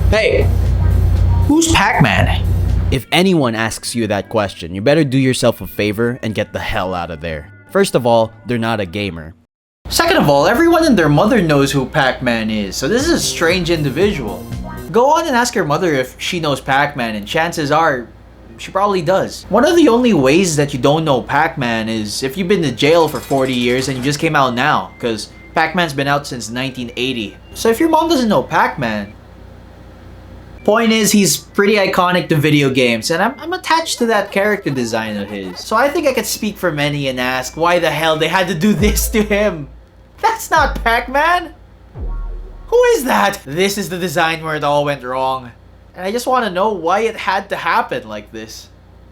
Hey, who's Pac-Man? If anyone asks you that question, you better do yourself a favor and get the hell out of there. First of all, they're not a gamer. Second of all, everyone and their mother knows who Pac-Man is, so this is a strange individual. Go on and ask your mother if she knows Pac-Man, and chances are, she probably does. One of the only ways that you don't know Pac-Man is if you've been to jail for 40 years and you just came out now, because Pac-Man's been out since 1980. So if your mom doesn't know Pac-Man, point is, he's pretty iconic to video games, and I'm attached to that character design of his. So I think I could speak for many and ask why the hell they had to do this to him. That's not Pac-Man! Who is that? This is the design where it all went wrong. And I just want to know why it had to happen like this.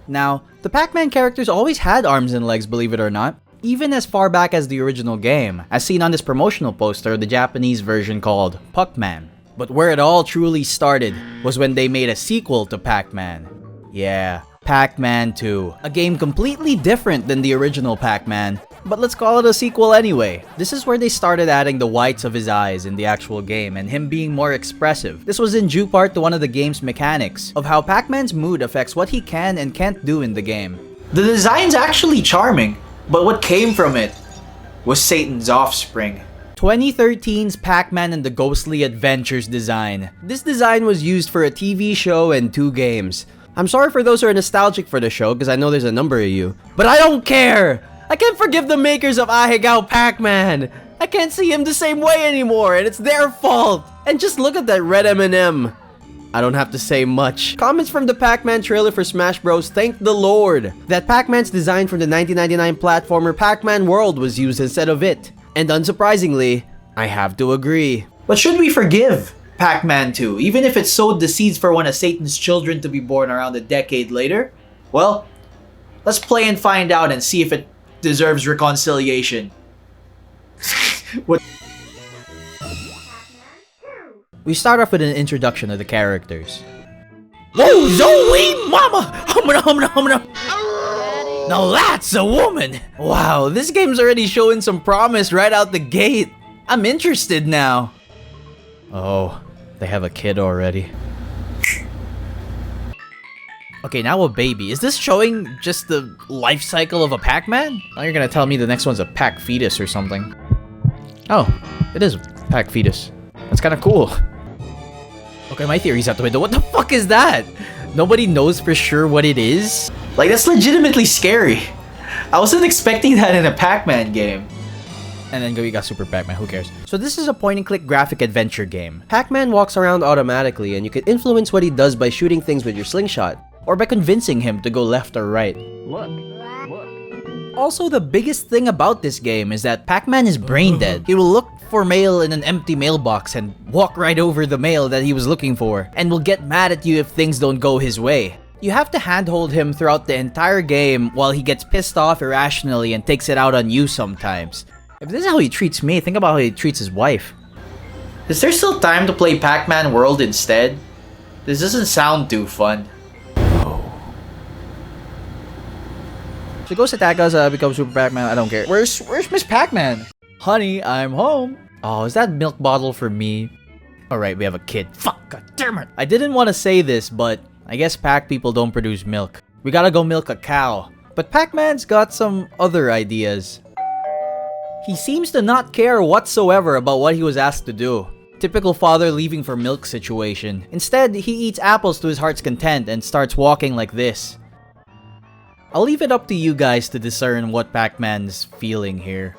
Now, the Pac-Man characters always had arms and legs, believe it or not. Even as far back as the original game, as seen on this promotional poster, the Japanese version called Pac-Man. But where it all truly started was when they made a sequel to Pac-Man. Yeah, Pac-Man 2. A game completely different than the original Pac-Man, but let's call it a sequel anyway. This is where they started adding the whites of his eyes in the actual game and him being more expressive. This was in due part to one of the game's mechanics of how Pac-Man's mood affects what he can and can't do in the game. The design's actually charming, but what came from it was Satan's offspring. 2013's Pac-Man and the Ghostly Adventures design. This design was used for a TV show and 2 games. I'm sorry for those who are nostalgic for the show, because I know there's a number of you. But I don't care! I can't forgive the makers of hideout Pac-Man! I can't see him the same way anymore, and it's their fault! And just look at that red M&M. I don't have to say much. Comments from the Pac-Man trailer for Smash Bros. Thank the Lord that Pac-Man's design from the 1999 platformer Pac-Man World was used instead of it. And unsurprisingly, I have to agree. But should we forgive Pac-Man 2, even if it sowed the seeds for one of Satan's children to be born around a decade later? Well, let's play and find out and see if it deserves reconciliation. What? We start off with an introduction of the characters. Whoa, Zoe, mama! Humna. Now that's a woman! Wow, this game's already showing some promise right out the gate. I'm interested now. Oh, they have a kid already. Okay, now a baby. Is this showing just the life cycle of a Pac-Man? Now you're gonna tell me the next one's a Pac-fetus or something. Oh, it is a Pac-fetus. That's kinda cool. Okay, my theory's out the window. What the fuck is that? Nobody knows for sure what it is? Like, that's legitimately scary. I wasn't expecting that in a Pac-Man game. And then we got Super Pac-Man, who cares? So this is a point-and-click graphic adventure game. Pac-Man walks around automatically, and you can influence what he does by shooting things with your slingshot, or by convincing him to go left or right. Look. Also, the biggest thing about this game is that Pac-Man is brain dead. He will look for mail in an empty mailbox and walk right over the mail that he was looking for, and will get mad at you if things don't go his way. You have to handhold him throughout the entire game while he gets pissed off irrationally and takes it out on you sometimes. If this is how he treats me, think about how he treats his wife. Is there still time to play Pac-Man World instead? This doesn't sound too fun. So he goes to Taiga's, becomes Super Pac-Man, I don't care. Where's Miss Pac-Man? Honey, I'm home. Oh, is that milk bottle for me? Alright, we have a kid. Fuck, god damn it. I didn't want to say this, but I guess Pac people don't produce milk. We gotta go milk a cow. But Pac-Man's got some other ideas. He seems to not care whatsoever about what he was asked to do. Typical father leaving for milk situation. Instead, he eats apples to his heart's content and starts walking like this. I'll leave it up to you guys to discern what Pac-Man's feeling here.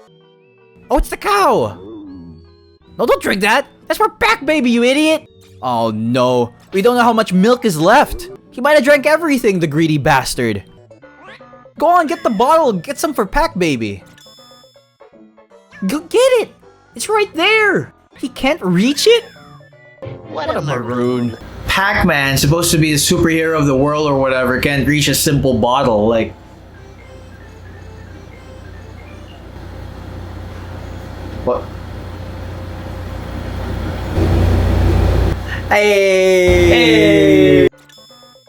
Oh, it's the cow! No, don't drink that! That's for Pac Baby, you idiot! Oh no, we don't know how much milk is left. He might have drank everything, the greedy bastard. Go on, get the bottle, get some for Pac Baby. Go get it! It's right there! He can't reach it? What a maroon. Pac-Man, supposed to be the superhero of the world or whatever, can't reach a simple bottle, like... What? Hey!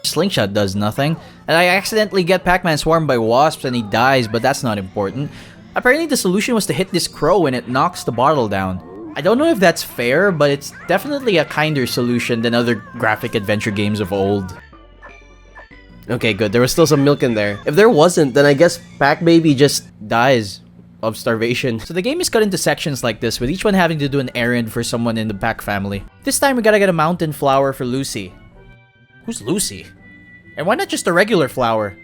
Slingshot does nothing, and I accidentally get Pac-Man swarmed by wasps and he dies, but that's not important. Apparently the solution was to hit this crow and it knocks the bottle down. I don't know if that's fair, but it's definitely a kinder solution than other graphic adventure games of old. Okay, good. There was still some milk in there. If there wasn't, then I guess Pac Baby just dies of starvation. So the game is cut into sections like this, with each one having to do an errand for someone in the Pac family. This time we gotta get a mountain flower for Lucy. Who's Lucy? And why not just a regular flower?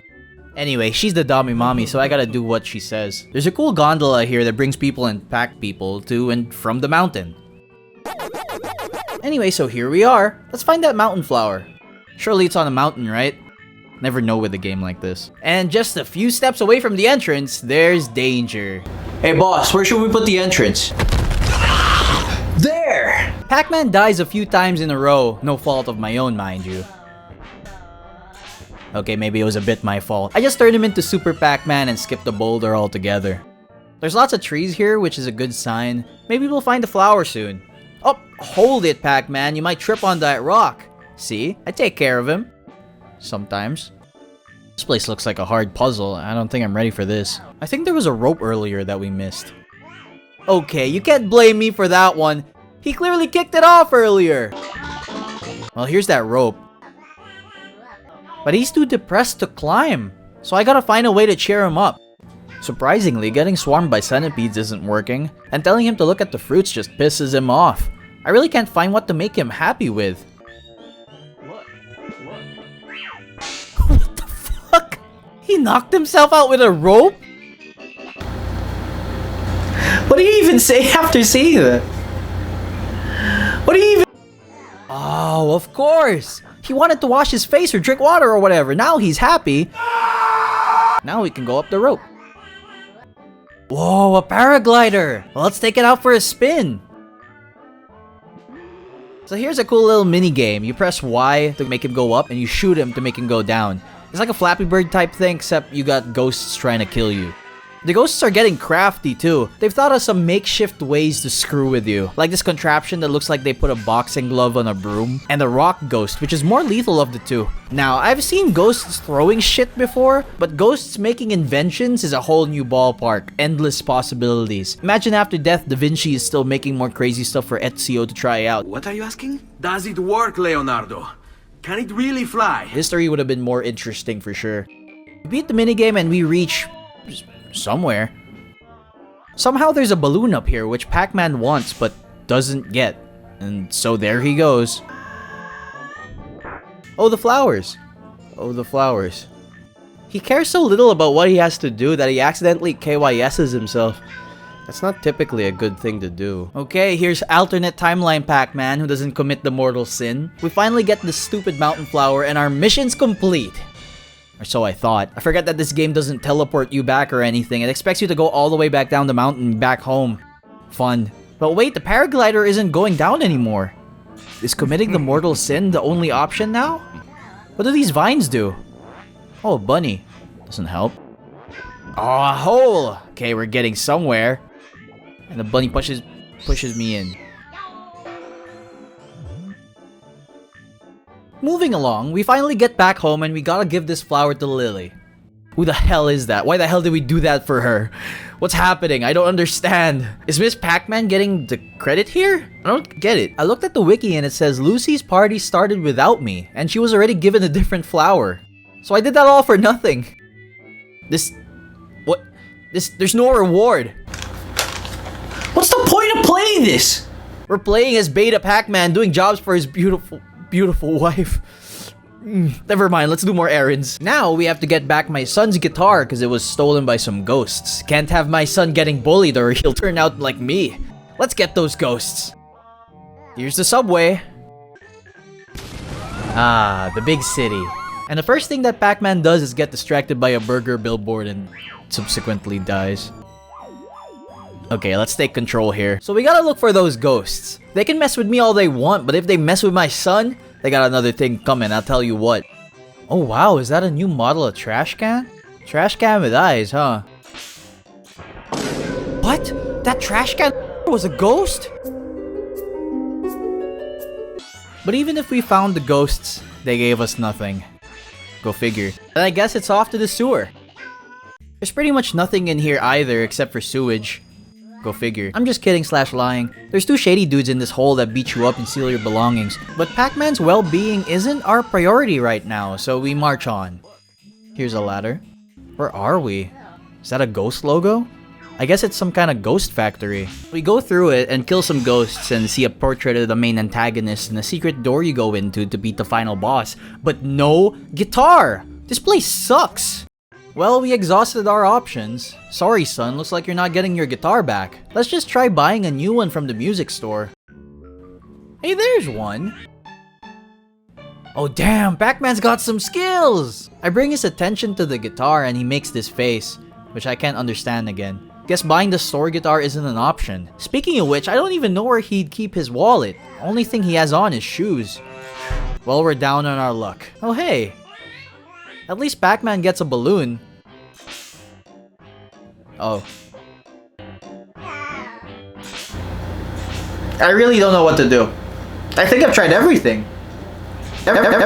Anyway, she's the dummy mommy, so I gotta do what she says. There's a cool gondola here that brings people and Pac people to and from the mountain. Anyway, so here we are. Let's find that mountain flower. Surely it's on a mountain, right? Never know with a game like this. And just a few steps away from the entrance, there's danger. Hey boss, where should we put the entrance? There! Pac-Man dies a few times in a row. No fault of my own, mind you. Okay, maybe it was a bit my fault. I just turned him into Super Pac-Man and skipped the boulder altogether. There's lots of trees here, which is a good sign. Maybe we'll find a flower soon. Oh, hold it, Pac-Man. You might trip on that rock. See? I take care of him. Sometimes. This place looks like a hard puzzle. I don't think I'm ready for this. I think there was a rope earlier that we missed. Okay, you can't blame me for that one. He clearly kicked it off earlier. Well, here's that rope. But he's too depressed to climb. So I gotta find a way to cheer him up. Surprisingly, getting swarmed by centipedes isn't working. And telling him to look at the fruits just pisses him off. I really can't find what to make him happy with. What the fuck? He knocked himself out with a rope? What do you even say after seeing that? What do you even... Oh, of course! He wanted to wash his face or drink water or whatever. Now he's happy. Now we can go up the rope. Whoa, a paraglider! Well, let's take it out for a spin. So here's a cool little mini game. You press Y to make him go up, and you shoot him to make him go down. It's like a Flappy Bird type thing, except you got ghosts trying to kill you. The ghosts are getting crafty too. They've thought of some makeshift ways to screw with you. Like this contraption that looks like they put a boxing glove on a broom. And the rock ghost, which is more lethal of the two. Now, I've seen ghosts throwing shit before, but ghosts making inventions is a whole new ballpark. Endless possibilities. Imagine after death, Da Vinci is still making more crazy stuff for Ezio to try out. What are you asking? Does it work, Leonardo? Can it really fly? History would have been more interesting for sure. We beat the minigame and we reach... somewhere. Somehow there's a balloon up here which Pac-Man wants but doesn't get. And so there he goes. Oh, the flowers. Oh, the flowers. He cares so little about what he has to do that he accidentally KYS's himself. That's not typically a good thing to do. Okay, here's alternate timeline Pac-Man who doesn't commit the mortal sin. We finally get this stupid mountain flower and our mission's complete. Or so I thought. I forgot that this game doesn't teleport you back or anything. It expects you to go all the way back down the mountain, back home. Fun. But wait, the paraglider isn't going down anymore. Is committing the mortal sin the only option now? What do these vines do? Oh, a bunny. Doesn't help. Oh, a hole! Okay, we're getting somewhere. And the bunny pushes me in. Moving along, we finally get back home and we gotta give this flower to Lily. Who the hell is that? Why the hell did we do that for her? What's happening? I don't understand. Is Miss Pac-Man getting the credit here? I don't get it. I looked at the wiki and it says Lucy's party started without me and she was already given a different flower. So I did that all for nothing. There's no reward. What's the point of playing this? We're playing as Beta Pac-Man doing jobs for his beautiful wife. Never mind, let's do more errands. Now we have to get back my son's guitar because it was stolen by some ghosts. Can't have my son getting bullied or he'll turn out like me. Let's get those ghosts. Here's the subway. Ah, the big city. And the first thing that Pac-Man does is get distracted by a burger billboard and subsequently dies. Okay, let's take control here. So we gotta look for those ghosts. They can mess with me all they want, but if they mess with my son, they got another thing coming, I'll tell you what. Oh wow, is that a new model of trash can? Trash can with eyes, huh? What? That trash can was a ghost? But even if we found the ghosts, they gave us nothing. Go figure. And I guess it's off to the sewer. There's pretty much nothing in here either except for sewage. Go figure. I'm just kidding / lying. There's 2 shady dudes in this hole that beat you up and steal your belongings. But Pac-Man's well-being isn't our priority right now, so we march on. Here's a ladder. Where are we? Is that a ghost logo? I guess it's some kind of ghost factory. We go through it and kill some ghosts and see a portrait of the main antagonist and a secret door you go into to beat the final boss. But no guitar! This place sucks! Well, we exhausted our options. Sorry, son, looks like you're not getting your guitar back. Let's just try buying a new one from the music store. Hey, there's one. Oh damn, Pac-Man's got some skills! I bring his attention to the guitar and he makes this face, which I can't understand again. Guess buying the store guitar isn't an option. Speaking of which, I don't even know where he'd keep his wallet. Only thing he has on is shoes. Well, we're down on our luck. Oh hey, at least Pac-Man gets a balloon. Oh. I really don't know what to do. I think I've tried everything.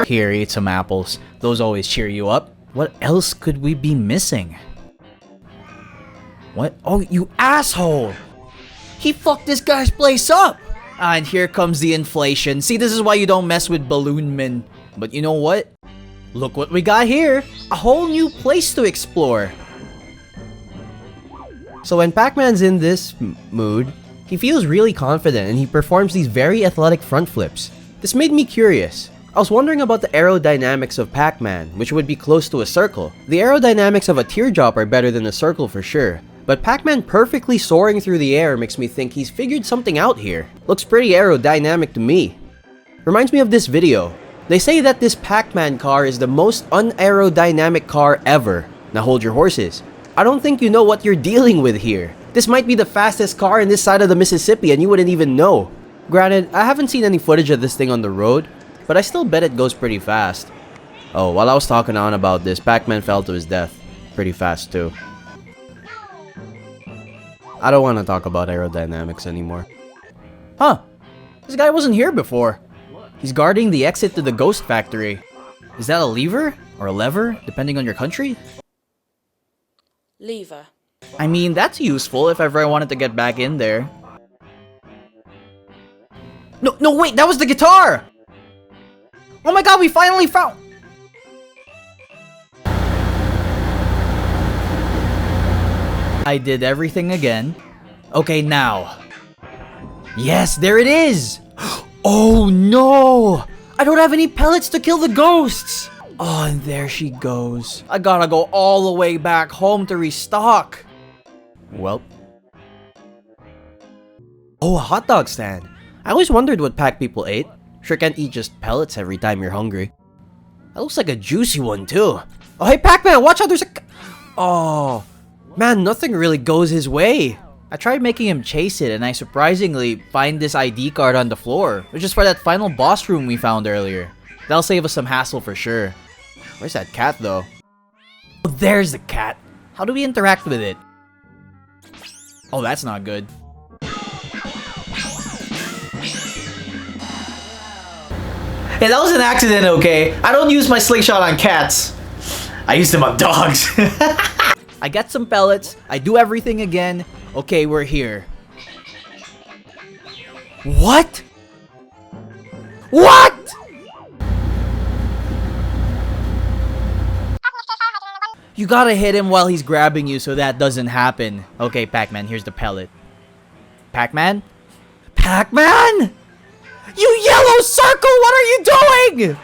Here, eat some apples. Those always cheer you up. What else could we be missing? What? Oh, you asshole! He fucked this guy's place up! And here comes the inflation. See, this is why you don't mess with balloon men. But you know what? Look what we got here! A whole new place to explore. So when Pac-Man's in this mood, he feels really confident and he performs these very athletic front flips. This made me curious. I was wondering about the aerodynamics of Pac-Man, which would be close to a circle. The aerodynamics of a teardrop are better than a circle for sure. But Pac-Man perfectly soaring through the air makes me think he's figured something out here. Looks pretty aerodynamic to me. Reminds me of this video. They say that this Pac-Man car is the most unaerodynamic car ever. Now hold your horses. I don't think you know what you're dealing with here. This might be the fastest car in this side of the Mississippi and you wouldn't even know. Granted, I haven't seen any footage of this thing on the road, but I still bet it goes pretty fast. Oh, while I was talking on about this, Pac-Man fell to his death. Pretty fast too. I don't want to talk about aerodynamics anymore. Huh. This guy wasn't here before. He's guarding the exit to the ghost factory. Is that a lever? Or a lever, depending on your country? Lever. I mean, that's useful if ever I wanted to get back in there. No, wait, that was the guitar! Oh my god, we finally found... I did everything again. Okay, now. Yes, there it is! Oh no! I don't have any pellets to kill the ghosts! Oh, and there she goes. I gotta go all the way back home to restock. Well. Oh, a hot dog stand. I always wondered what Pac people ate. Sure can't eat just pellets every time you're hungry. That looks like a juicy one too. Oh, hey Pac-Man, watch out, there's a... Oh, man, nothing really goes his way. I tried making him chase it and I surprisingly find this ID card on the floor, which is for that final boss room we found earlier. That'll save us some hassle for sure. Where's that cat though? Oh, there's the cat. How do we interact with it? Oh, that's not good. Hey, that was an accident, okay? I don't use my slingshot on cats. I use them on dogs. I get some pellets. I do everything again. Okay, we're here. What? What? You gotta hit him while he's grabbing you so that doesn't happen. Okay, Pac-Man, here's the pellet. Pac-Man? Pac-Man? You yellow circle, what are you doing?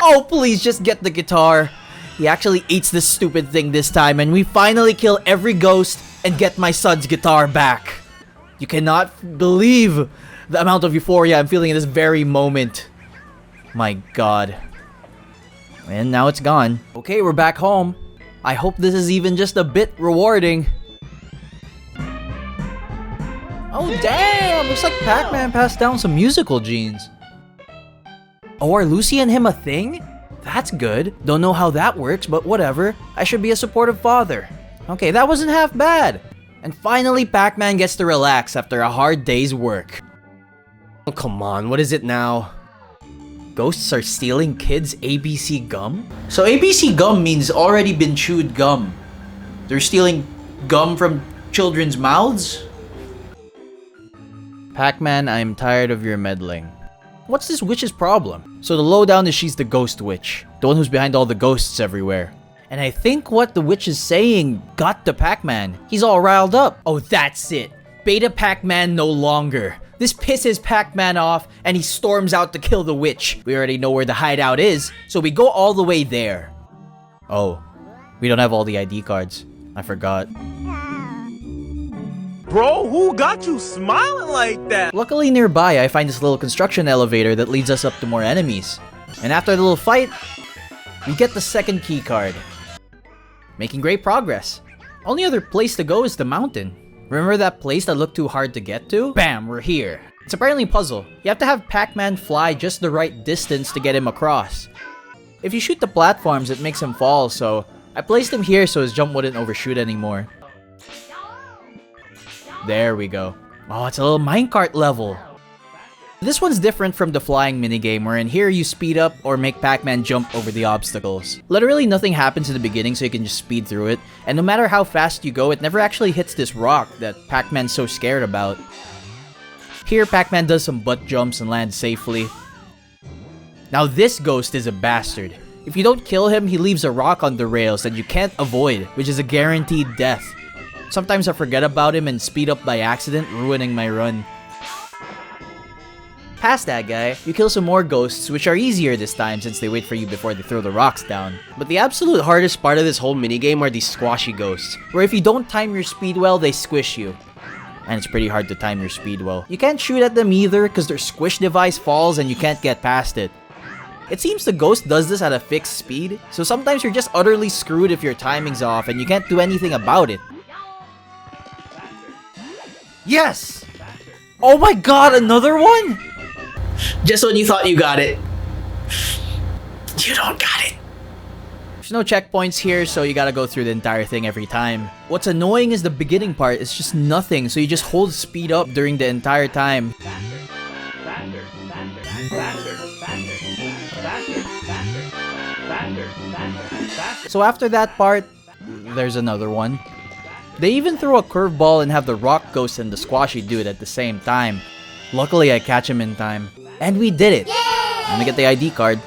Oh, please just get the guitar. He actually eats this stupid thing this time and we finally kill every ghost and get my son's guitar back. You cannot believe the amount of euphoria I'm feeling in this very moment. My god. And now it's gone. Okay, we're back home. I hope this is even just a bit rewarding. Oh damn! Looks like Pac-Man passed down some musical genes. Oh, are Lucy and him a thing? That's good. Don't know how that works, but whatever. I should be a supportive father. Okay, that wasn't half bad. And finally, Pac-Man gets to relax after a hard day's work. Oh, come on, what is it now? Ghosts are stealing kids' ABC gum? So ABC gum means already been chewed gum. They're stealing gum from children's mouths? Pac-Man, I'm tired of your meddling. What's this witch's problem? So the lowdown is she's the ghost witch, the one who's behind all the ghosts everywhere. And I think what the witch is saying got to Pac-Man. He's all riled up. Oh, that's it. Beta Pac-Man no longer. This pisses Pac-Man off, and he storms out to kill the witch. We already know where the hideout is, so we go all the way there. Oh, we don't have all the ID cards. I forgot. Bro, who got you smiling like that? Luckily nearby, I find this little construction elevator that leads us up to more enemies. And after the little fight, we get the second key card. Making great progress. Only other place to go is the mountain. Remember that place that looked too hard to get to? Bam, we're here. It's apparently a puzzle. You have to have Pac-Man fly just the right distance to get him across. If you shoot the platforms, it makes him fall, so I placed him here so his jump wouldn't overshoot anymore. There we go. Oh, it's a little minecart level. This one's different from the flying minigame, where in here you speed up or make Pac-Man jump over the obstacles. Literally nothing happens in the beginning, so you can just speed through it, and no matter how fast you go, it never actually hits this rock that Pac-Man's so scared about. Here, Pac-Man does some butt jumps and lands safely. Now this ghost is a bastard. If you don't kill him, he leaves a rock on the rails that you can't avoid, which is a guaranteed death. Sometimes I forget about him and speed up by accident, ruining my run. Past that guy, you kill some more ghosts, which are easier this time since they wait for you before they throw the rocks down. But the absolute hardest part of this whole minigame are these squashy ghosts, Where if you don't time your speed well, they squish you. And it's pretty hard to time your speed well. You can't shoot at them either because their squish device falls and you can't get past it. It seems the ghost does this at a fixed speed, so sometimes you're just utterly screwed if your timing's off and you can't do anything about it. Yes! Oh my god, another one? Just when you thought you got it, you don't got it. There's no checkpoints here, so you gotta go through the entire thing every time. What's annoying is the beginning part. It's just nothing, so you just hold speed up during the entire time. So after that part, there's another one. They even throw a curveball and have the rock ghost and the squashy dude at the same time. Luckily, I catch him in time. And we did it! Let me get the ID card.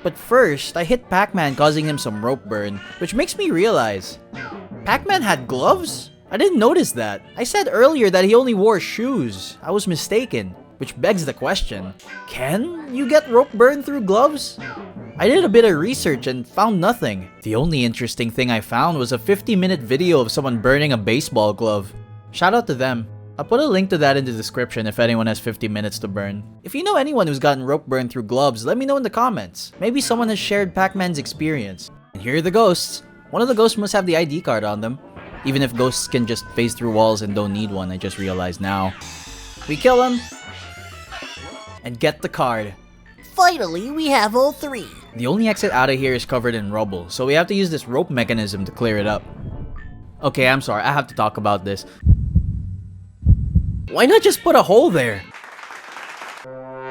But first, I hit Pac-Man, causing him some rope burn, which makes me realize, Pac-Man had gloves? I didn't notice that. I said earlier that he only wore shoes. I was mistaken. Which begs the question, can you get rope burn through gloves? I did a bit of research and found nothing. The only interesting thing I found was a 50-minute video of someone burning a baseball glove. Shout out to them. I'll put a link to that in the description if anyone has 50 minutes to burn. If you know anyone who's gotten rope burn through gloves, let me know in the comments. Maybe someone has shared Pac-Man's experience. And here are the ghosts. One of the ghosts must have the ID card on them. Even if ghosts can just phase through walls and don't need one, I just realized now. We kill him and get the card. Finally, we have all three. The only exit out of here is covered in rubble, so we have to use this rope mechanism to clear it up. Okay, I'm sorry, I have to talk about this. Why not just put a hole there?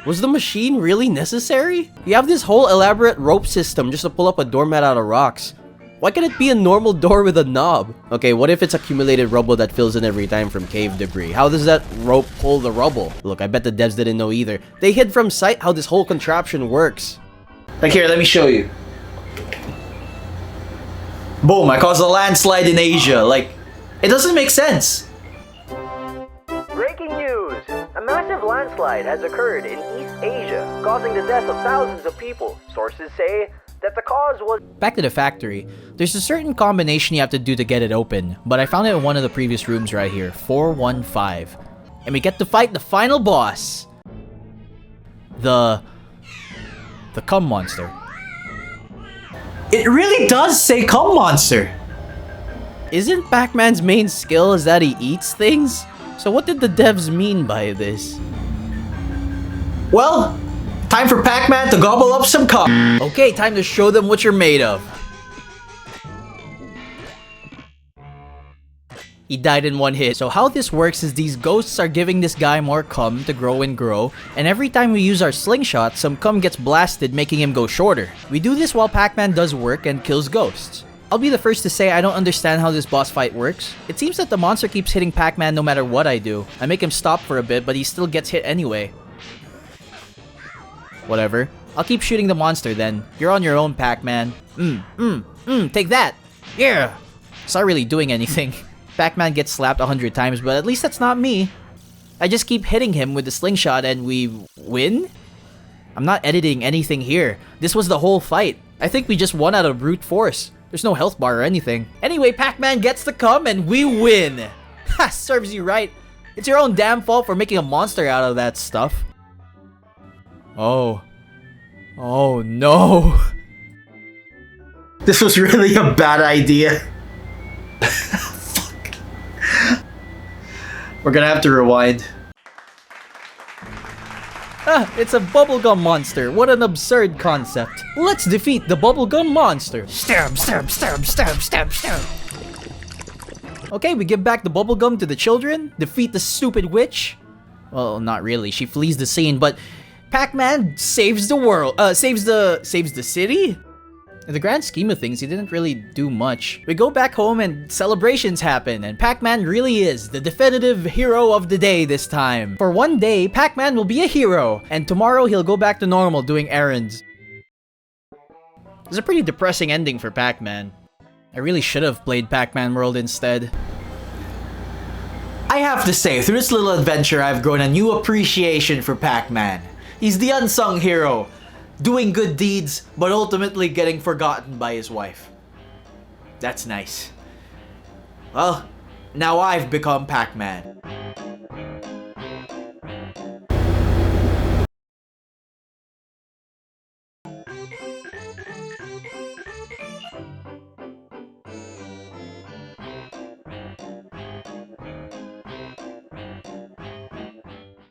Was the machine really necessary? You have this whole elaborate rope system just to pull up a doormat out of rocks. Why can't it be a normal door with a knob? Okay, what if it's accumulated rubble that fills in every time from cave debris? How does that rope pull the rubble? Look, I bet the devs didn't know either. They hid from sight how this whole contraption works. Like here, let me show you. Boom, I caused a landslide in Asia. Like, it doesn't make sense. Breaking news! A massive landslide has occurred in East Asia, causing the death of thousands of people. Sources say that the cause was... Back to the factory. There's a certain combination you have to do to get it open, but I found it in one of the previous rooms right here, 415. And we get to fight the final boss. The cum monster. It really does say cum monster. Isn't Pac-Man's main skill is that he eats things? So what did the devs mean by this? Well, time for Pac-Man to gobble up some cum. Okay, time to show them what you're made of. He died in one hit. So how this works is these ghosts are giving this guy more cum to grow and grow, and every time we use our slingshot, some cum gets blasted, making him go shorter. We do this while Pac-Man does work and kills ghosts. I'll be the first to say I don't understand how this boss fight works. It seems that the monster keeps hitting Pac-Man no matter what I do. I make him stop for a bit, but he still gets hit anyway. Whatever. I'll keep shooting the monster then. You're on your own, Pac-Man. Take that! Yeah! It's not really doing anything. Pac-Man gets slapped 100 times, but at least that's not me. I just keep hitting him with the slingshot and we win? I'm not editing anything here. This was the whole fight. I think we just won out of brute force. There's no health bar or anything. Anyway, Pac-Man gets to come and we win! Ha! Serves you right. It's your own damn fault for making a monster out of that stuff. Oh. Oh no. This was really a bad idea. Fuck. We're gonna have to rewind. Ah, it's a bubblegum monster. What an absurd concept. Let's defeat the bubblegum monster. Stab, stab, stab, stab, stab, stab. Okay, we give back the bubblegum to the children, defeat the stupid witch. Well, not really. She flees the scene, but Pac-Man saves the world. Saves the city? In the grand scheme of things, he didn't really do much. We go back home and celebrations happen, and Pac-Man really is the definitive hero of the day this time. For one day, Pac-Man will be a hero, and tomorrow he'll go back to normal doing errands. It's a pretty depressing ending for Pac-Man. I really should have played Pac-Man World instead. I have to say, through this little adventure, I've grown a new appreciation for Pac-Man. He's the unsung hero, doing good deeds, but ultimately getting forgotten by his wife. That's nice. Well, now I've become Pac-Man.